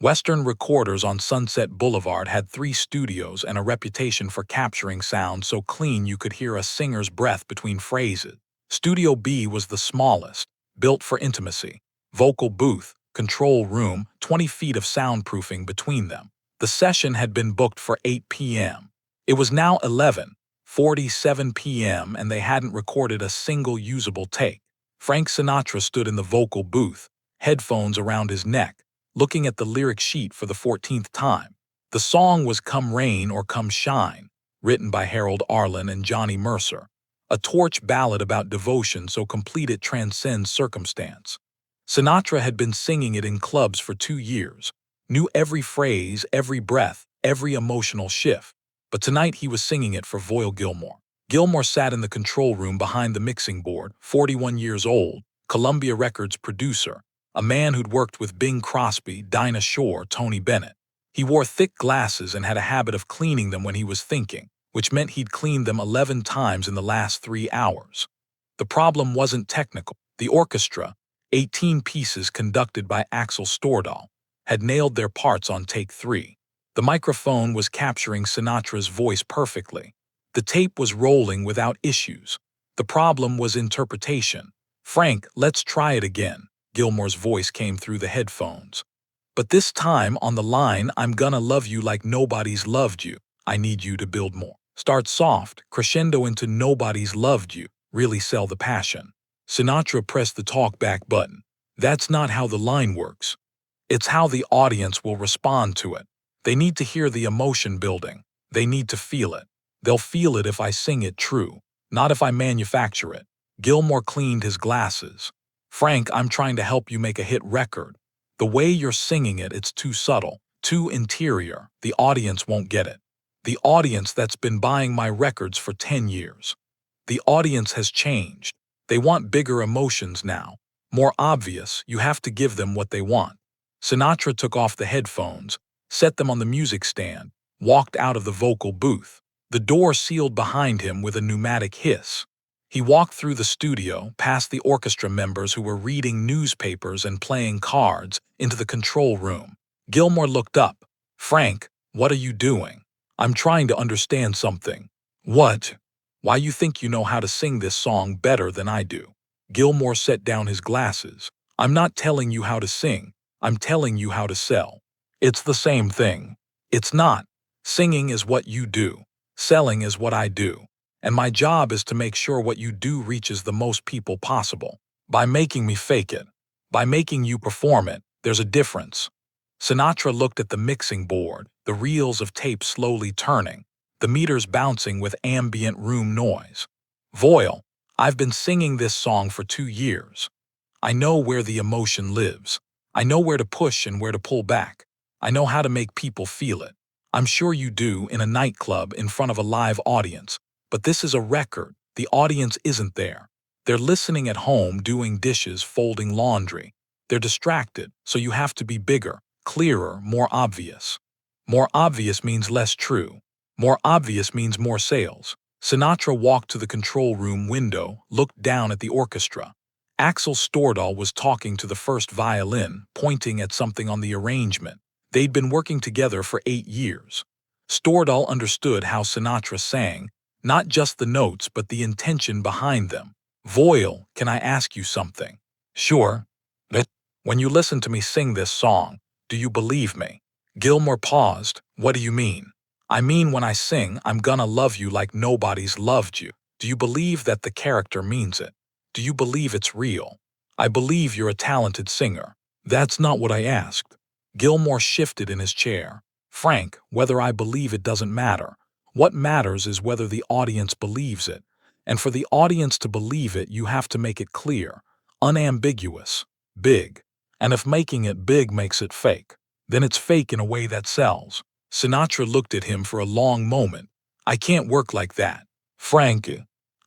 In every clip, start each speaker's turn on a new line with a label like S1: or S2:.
S1: Western recorders on Sunset Boulevard had 3 studios and a reputation for capturing sound so clean you could hear a singer's breath between phrases. Studio B was the smallest, built for intimacy. Vocal booth, control room, 20 feet of soundproofing between them. The session had been booked for 8 p.m. It was now 11:47 p.m. and they hadn't recorded a single usable take. Frank Sinatra stood in the vocal booth, headphones around his neck, looking at the lyric sheet for the 14th time. The song was Come Rain or Come Shine, written by Harold Arlen and Johnny Mercer, a torch ballad about devotion so complete it transcends circumstance. Sinatra had been singing it in clubs for 2 years, knew every phrase, every breath, every emotional shift, but tonight he was singing it for Voyle Gilmore. Gilmore sat in the control room behind the mixing board, 41 years old, Columbia Records producer, a man who'd worked with Bing Crosby, Dinah Shore, Tony Bennett. He wore thick glasses and had a habit of cleaning them when he was thinking, which meant he'd cleaned them 11 times in the last 3 hours. The problem wasn't technical. The orchestra, 18 pieces conducted by Axel Stordahl, had nailed their parts on take 3. The microphone was capturing Sinatra's voice perfectly. The tape was rolling without issues. The problem was interpretation. "Frank, let's try it again," Gilmore's voice came through the headphones. "But this time on the line, I'm gonna love you like nobody's loved you. I need you to build more. Start soft, crescendo into nobody's loved you. Really sell the passion." Sinatra pressed the talkback button. "That's not how the line works. It's how the audience will respond to it. They need to hear the emotion building. They need to feel it. They'll feel it if I sing it true, not if I manufacture it." Gilmore cleaned his glasses. "Frank, I'm trying to help you make a hit record. The way you're singing it, it's too subtle, too interior. The audience won't get it. The audience that's been buying my records for 10 years. The audience has changed. They want bigger emotions now. More obvious, you have to give them what they want." Sinatra took off the headphones, set them on the music stand, walked out of the vocal booth. The door sealed behind him with a pneumatic hiss. He walked through the studio, past the orchestra members who were reading newspapers and playing cards, into the control room. Gilmore looked up. "Frank, what are you doing?" "I'm trying to understand something." "What?" "Why you think you know how to sing this song better than I do." Gilmore set down his glasses. "I'm not telling you how to sing. I'm telling you how to sell." "It's the same thing." "It's not. Singing is what you do. Selling is what I do. And my job is to make sure what you do reaches the most people possible. By making me fake it. By making you perform it, there's a difference." Sinatra looked at the mixing board, the reels of tape slowly turning, the meters bouncing with ambient room noise. "Voyle, I've been singing this song for 2 years. I know where the emotion lives. I know where to push and where to pull back. I know how to make people feel it. I'm sure you do in a nightclub in front of a live audience. But this is a record. The audience isn't there. They're listening at home, doing dishes, folding laundry. They're distracted, so you have to be bigger, clearer, more obvious. More obvious means less true. More obvious means more sales." Sinatra walked to the control room window, looked down at the orchestra. Axel Stordahl was talking to the first violin, pointing at something on the arrangement. They'd been working together for 8 years. Stordahl understood how Sinatra sang, not just the notes but the intention behind them. "Voyle, can I ask you something?" "Sure." "When you listen to me sing this song, do you believe me?" Gilmore paused. "What do you mean?" "I mean when I sing, I'm gonna love you like nobody's loved you. Do you believe that the character means it? Do you believe it's real?" "I believe you're a talented singer." "That's not what I asked." Gilmore shifted in his chair. "Frank, whether I believe it doesn't matter. What matters is whether the audience believes it. And for the audience to believe it, you have to make it clear, unambiguous, big. And if making it big makes it fake, then it's fake in a way that sells." Sinatra looked at him for a long moment. "I can't work like that. Frank,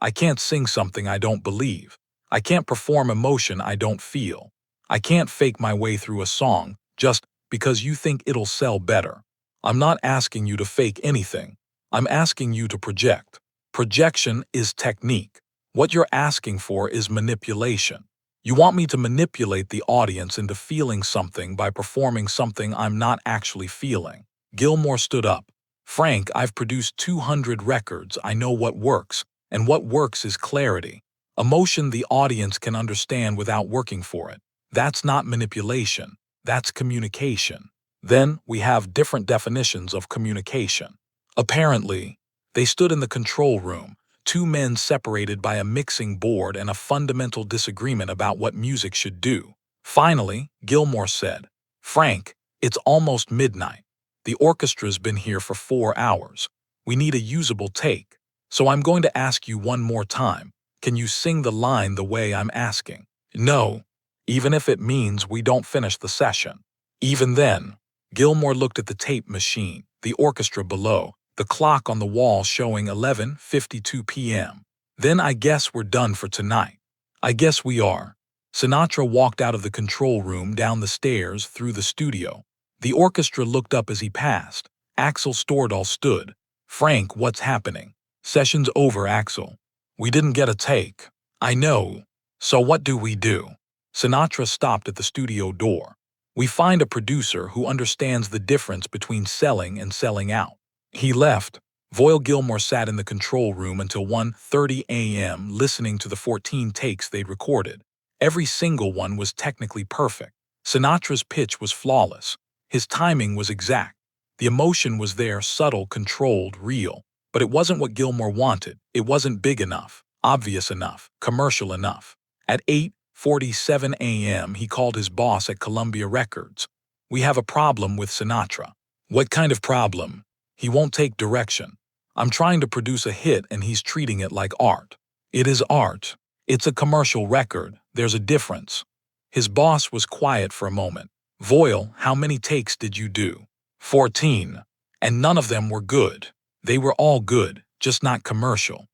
S1: I can't sing something I don't believe. I can't perform emotion I don't feel. I can't fake my way through a song just because you think it'll sell better. I'm not asking you to fake anything. I'm asking you to project. Projection is technique. What you're asking for is manipulation. You want me to manipulate the audience into feeling something by performing something I'm not actually feeling. Gilmore stood up. Frank, I've produced 200 records. I know what works, and what works is clarity. Emotion the audience can understand without working for it. That's not manipulation. That's communication. Then we have different definitions of communication. Apparently, they stood in the control room, two men separated by a mixing board and a fundamental disagreement about what music should do. Finally, Gilmore said, "Frank, it's almost midnight. The orchestra's been here for 4 hours. We need a usable take. So I'm going to ask you one more time. Can you sing the line the way I'm asking?" "No, even if it means we don't finish the session." Even then, Gilmore looked at the tape machine, the orchestra below, the clock on the wall showing 11:52 p.m. "Then I guess we're done for tonight." "I guess we are." Sinatra walked out of the control room, down the stairs, through the studio. The orchestra looked up as he passed. Axel Stordahl stood. "Frank, what's happening?" "Session's over, Axel. We didn't get a take." "I know. So what do we do?" Sinatra stopped at the studio door. "We find a producer who understands the difference between selling and selling out." He left. Voyle Gilmore sat in the control room until 1:30 a.m. listening to the 14 takes they'd recorded. Every single one was technically perfect. Sinatra's pitch was flawless. His timing was exact. The emotion was there, subtle, controlled, real. But it wasn't what Gilmore wanted. It wasn't big enough, obvious enough, commercial enough. At 8:47 a.m., he called his boss at Columbia Records. "We have a problem with Sinatra." "What kind of problem?" "He won't take direction. I'm trying to produce a hit and he's treating it like art." "It is art. It's a commercial record. There's a difference." His boss was quiet for a moment. "Voyle, how many takes did you do?" 14. "And none of them were good." "They were all good, just not commercial."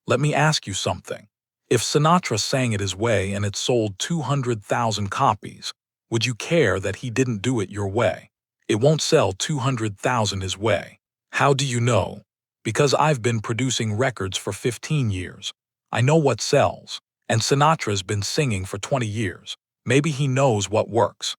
S1: Let me ask you something. If Sinatra sang it his way and it sold 200,000 copies, would you care that he didn't do it your way?" "It won't sell 200,000 his way." "How do you know?" "Because I've been producing records for 15 years. I know what sells. And Sinatra's been singing for 20 years. Maybe he knows what works."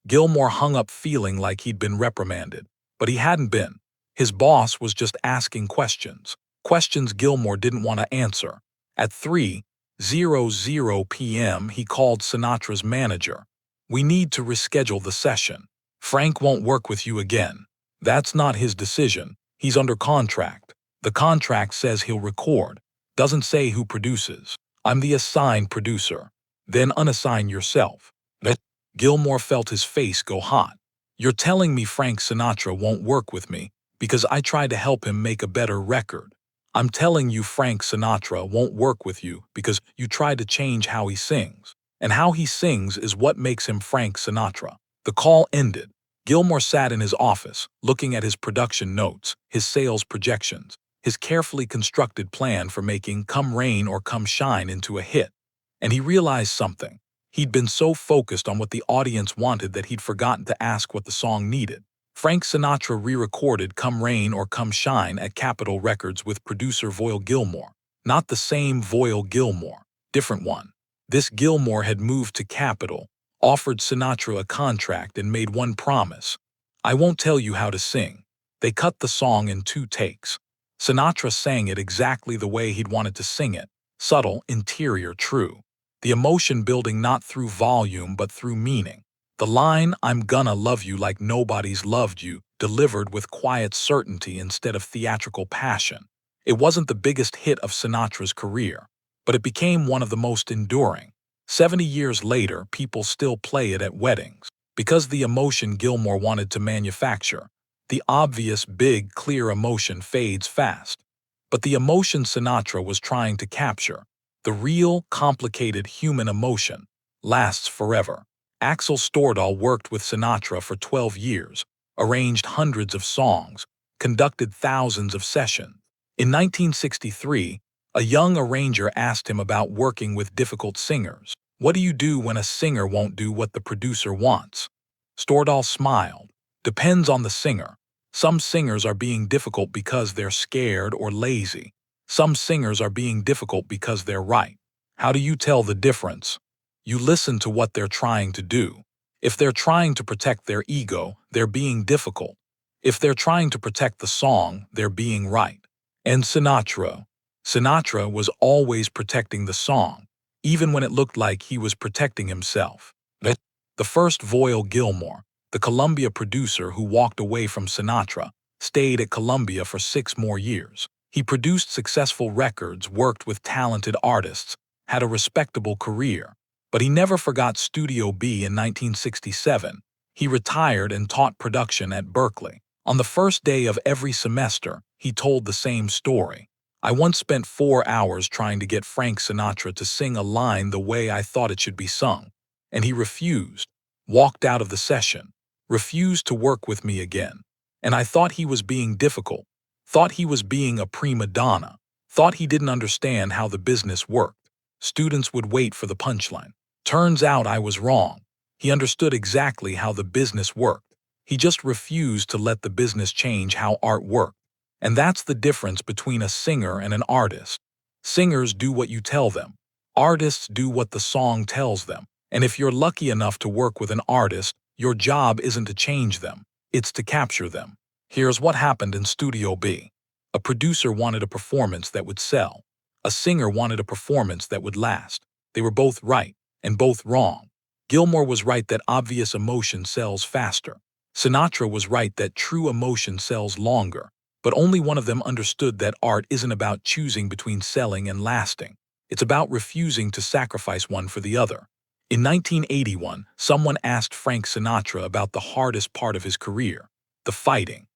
S1: Gilmore hung up feeling like he'd been reprimanded. But he hadn't been. His boss was just asking questions. Questions Gilmore didn't want to answer. At 3:00 p.m., he called Sinatra's manager. "We need to reschedule the session. Frank won't work with you again." "That's not his decision. He's under contract. The contract says he'll record. Doesn't say who produces. I'm the assigned producer." "Then unassign yourself." Gilmore felt his face go hot. "You're telling me Frank Sinatra won't work with me because I tried to help him make a better record. I'm telling you Frank Sinatra won't work with you because you tried to change how he sings. And how he sings is what makes him Frank Sinatra." The call ended. Gilmore sat in his office, looking at his production notes, his sales projections, his carefully constructed plan for making Come Rain or Come Shine into a hit. And he realized something. He'd been so focused on what the audience wanted that he'd forgotten to ask what the song needed. Frank Sinatra re-recorded Come Rain or Come Shine at Capitol Records with producer Voyle Gilmore. Not the same Voyle Gilmore, different one. This Gilmore had moved to Capitol, offered Sinatra a contract and made one promise. "I won't tell you how to sing." They cut the song in 2 takes. Sinatra sang it exactly the way he'd wanted to sing it. Subtle, interior, true. The emotion building not through volume but through meaning. The line, "I'm gonna love you like nobody's loved you," delivered with quiet certainty instead of theatrical passion. It wasn't the biggest hit of Sinatra's career, but it became one of the most enduring. 70 years later, people still play it at weddings. Because the emotion Gilmore wanted to manufacture. The obvious, big, clear emotion fades fast. But the emotion Sinatra was trying to capture, the real, complicated human emotion, lasts forever. Axel Stordahl worked with Sinatra for 12 years, arranged hundreds of songs, conducted thousands of sessions. In 1963, a young arranger asked him about working with difficult singers. "What do you do when a singer won't do what the producer wants?" Stordahl smiled. "Depends on the singer. Some singers are being difficult because they're scared or lazy. Some singers are being difficult because they're right. How do you tell the difference?" You listen to what they're trying to do. If they're trying to protect their ego, they're being difficult. If they're trying to protect the song, they're being right. And Sinatra was always protecting the song, even when it looked like he was protecting himself. The first Voyle Gilmore, the Columbia producer who walked away from Sinatra, stayed at Columbia for 6 more years. He produced successful records, worked with talented artists, had a respectable career. But he never forgot Studio B in 1967. He retired and taught production at Berkeley. On the first day of every semester, he told the same story. I once spent 4 hours trying to get Frank Sinatra to sing a line the way I thought it should be sung. And he refused, walked out of the session, refused to work with me again. And I thought he was being difficult, thought he was being a prima donna, thought he didn't understand how the business worked. Students would wait for the punchline. Turns out I was wrong. He understood exactly how the business worked. He just refused to let the business change how art worked. And that's the difference between a singer and an artist. Singers do what you tell them. Artists do what the song tells them. And if you're lucky enough to work with an artist, your job isn't to change them, it's to capture them. Here's what happened in Studio B. A producer wanted a performance that would sell. A singer wanted a performance that would last. They were both right and both wrong. Gilmore was right that obvious emotion sells faster. Sinatra was right that true emotion sells longer. But only one of them understood that art isn't about choosing between selling and lasting. It's about refusing to sacrifice one for the other. In 1981, someone asked Frank Sinatra about the hardest part of his career, the fighting.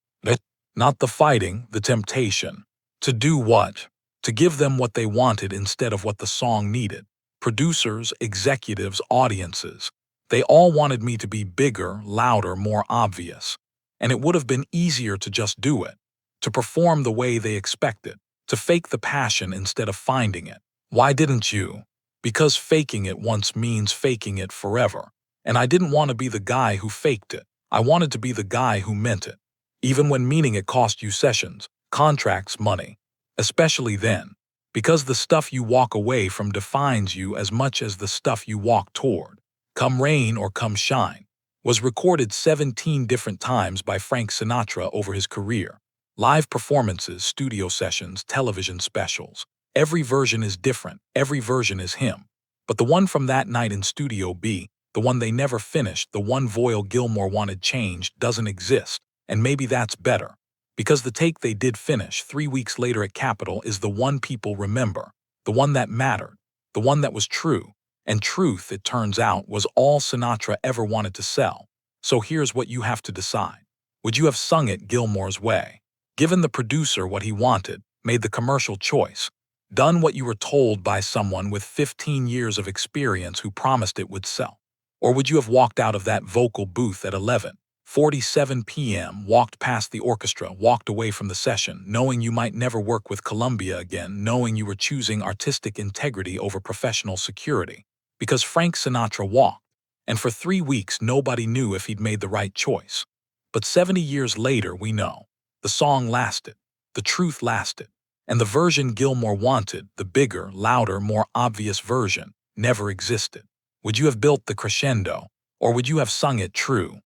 S1: Not the fighting, the temptation. To do what? To give them what they wanted instead of what the song needed. Producers, executives, audiences. They all wanted me to be bigger, louder, more obvious. And it would have been easier to just do it, to perform the way they expected, to fake the passion instead of finding it. Why didn't you? Because faking it once means faking it forever. And I didn't want to be the guy who faked it. I wanted to be the guy who meant it. Even when meaning it cost you sessions, contracts, money. Especially then. Because the stuff you walk away from defines you as much as the stuff you walk toward. Come Rain or Come Shine was recorded 17 different times by Frank Sinatra over his career. Live performances, studio sessions, television specials. Every version is different, every version is him. But the one from that night in Studio B, the one they never finished, the one Voyle Gilmore wanted changed, doesn't exist. And maybe that's better. Because the take they did finish 3 weeks later at Capitol is the one people remember, the one that mattered, the one that was true. And truth, it turns out, was all Sinatra ever wanted to sell. So here's what you have to decide. Would you have sung it Gilmore's way? Given the producer what he wanted, made the commercial choice, done what you were told by someone with 15 years of experience who promised it would sell? Or would you have walked out of that vocal booth at 11:47 p.m., walked past the orchestra, walked away from the session, knowing you might never work with Columbia again, knowing you were choosing artistic integrity over professional security? Because Frank Sinatra walked, and for 3 weeks nobody knew if he'd made the right choice. But 70 years later, we know. The song lasted, the truth lasted, and the version Gilmore wanted, the bigger, louder, more obvious version, never existed. Would you have built the crescendo, or would you have sung it true?